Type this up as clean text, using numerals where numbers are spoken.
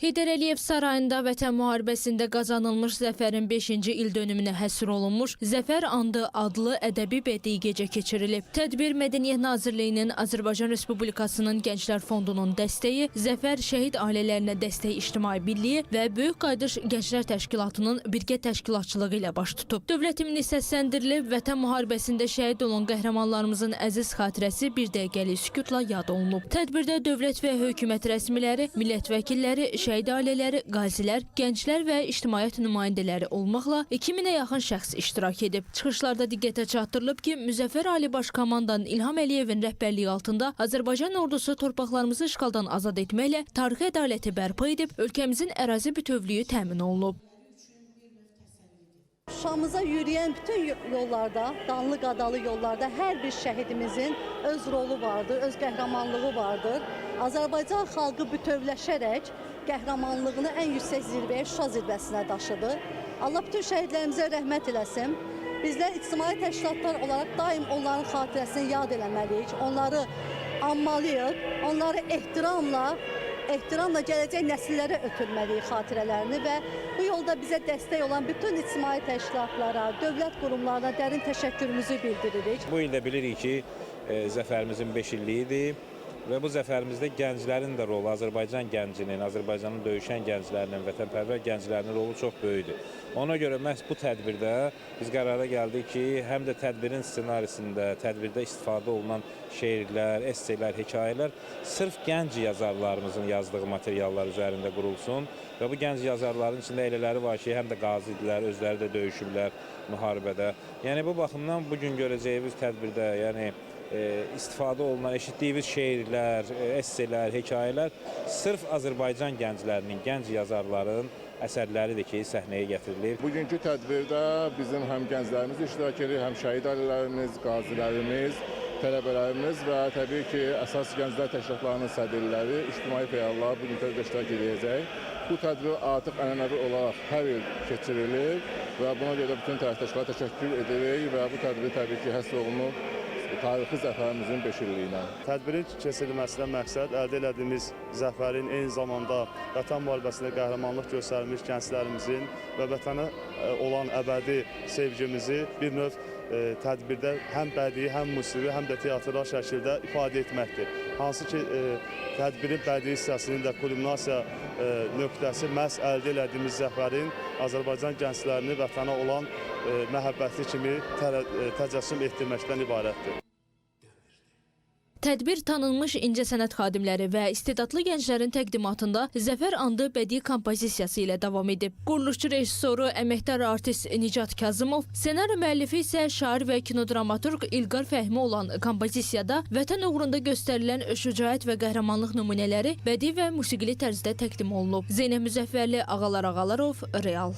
Heydər Əliyev sarayında Vətən müharibəsində qazanılmış zəfərin 5-ci ildönümünə həsr olunmuş Zəfər Andı adlı ədəbi bədii gecə keçirilib. Tədbir Mədəniyyət Nazirliyinin Azərbaycan Respublikasının Gənclər Fondunun dəstəyi, Zəfər Şəhid Ailələrinə Dəstək İctimai Birliyi və Böyük Qayıdış Gənclər Təşkilatının birgə təşkilatçılığı ilə baş tutub. Dövlət himni səsləndirilib, Vətən müharibəsində şəhid olan qəhrəmanlarımızın əziz xatirəsi bir dəqiqəlik sükutla yad olunub. Tədbirdə dövlət və hökumət rəsmiləri, millət vəkilləri, şəhid ailələri, qazilər, gənclər və ictimaiyyət nümayəndələri olmaqla 2000-ə yaxın şəxs iştirak edib. Çıxışlarda diqqətə çatdırılıb ki, Müzəffər Ali Baş Komandanın İlham Əliyevin rəhbərliyi altında Azərbaycan ordusu torpaqlarımızı işğaldan azad etməklə tarixi ədaləti bərpa edib, ölkəmizin ərazi bütövlüyü təmin olunub. Şuşamıza yürüyen bütün yollarda, danlı qadalı yollarda hər bir şəhidimizin öz rolu vardır, öz qəhrəmanlığı vardır. Azərbaycan xalqı bütövləşərək qəhrəmanlığını ən yüksək zirvəyə, Şuşa zirvəsinə daşıdı. Allah bütün şəhidlərimizə rəhmət eləsin. Bizlər ictimai təşkilatlar olaraq daim onların xatirəsini yad eləməliyik, onları anmalıyıq, onları ehtiramla gələcək nəsillərə ötürməliyik xatirələrini və bu yolda bizə dəstək olan bütün ictimai təşkilatlara, dövlət qurumlarına dərin təşəkkürümüzü bildiririk. Bu ildə bilirik ki, zəfərimizin 5 illiyidir və bu zəfərimizdə gənclərin də rolu, Azərbaycan gəncinin, Azərbaycanın döyüşən gənclərinin, vətənpərvər gənclərinin rolu çox böyükdür. Ona görə məhz bu tədbirdə biz qərara gəldik ki, həm də tədbirin ssenarisində, tədbirdə istifadə olunan şeirlər, esselər, hekayələr sırf gənc yazarlarımızın yazdığı materiallar üzərində qurulsun və bu gənc yazarların içində elələri var ki, həm də qazidirlər, özləri də döyüşürlər müharibədə. Yəni bu baxımdan bugün görəcəyimiz tədbirdə, istifadə olunan, eşitdiyimiz şeirlər, esselər, hekayələr sırf Azərbaycan gənclərinin, gənc yazarların əsərləridir ki, səhnəyə gətirilir. Bugünkü tədbirdə bizim həm gənclərimiz iştirak edir, həm şəhid ailələrimiz, qazilərimiz, tələbələrimiz və təbii ki, əsas gənclər təşkilatlarının sədrləri, ictimai fəallar bugün tədbirdə iştirak edəcək. Bu tədbir artıq ənənəvi olaraq hər il keçirilir və buna görə bütün tərəfdaşlara təşəkkür edirik və bu tədbir təbii ki, həsr olunub tarixi zəfərimizin 5 illiyinə. Tədbirin keçirilməsindən məqsəd əldə elədiyimiz zəfərin eyni zamanda Vətən müharibəsində qəhrəmanlıq göstərmiş gənclərimizin və vətənə olan əbədi sevgimizi bir növ tədbirdə həm bədii, həm musiqi, həm də teatral şəkildə ifadə etməkdir. Hansı ki, tədbirin bədii hissəsinin də kulminasiya nöqtəsi məhz əldə elədiyimiz zəfərin Azərbaycan gənclərini vətənə olan məhəbbəti kimi təcəssüm etdirməkdən ibarətdir. Tədbir tanınmış incəsənət xadimləri və istedadlı gənclərin təqdimatında Zəfər Andı bədii kompozisiyası ilə davam edib. Quruluşçu rejissoru, əməkdar artist Nicat Kazımov, ssenari müəllifi isə şair və kinodramaturq İlqar Fəhmi olan kompozisiyada vətən uğrunda göstərilən şücaət və qəhrəmanlıq nümunələri bədii və musiqili tərzdə təqdim olunub. Zeynəb Müzəffərli, Ağalar Ağalarov, Real.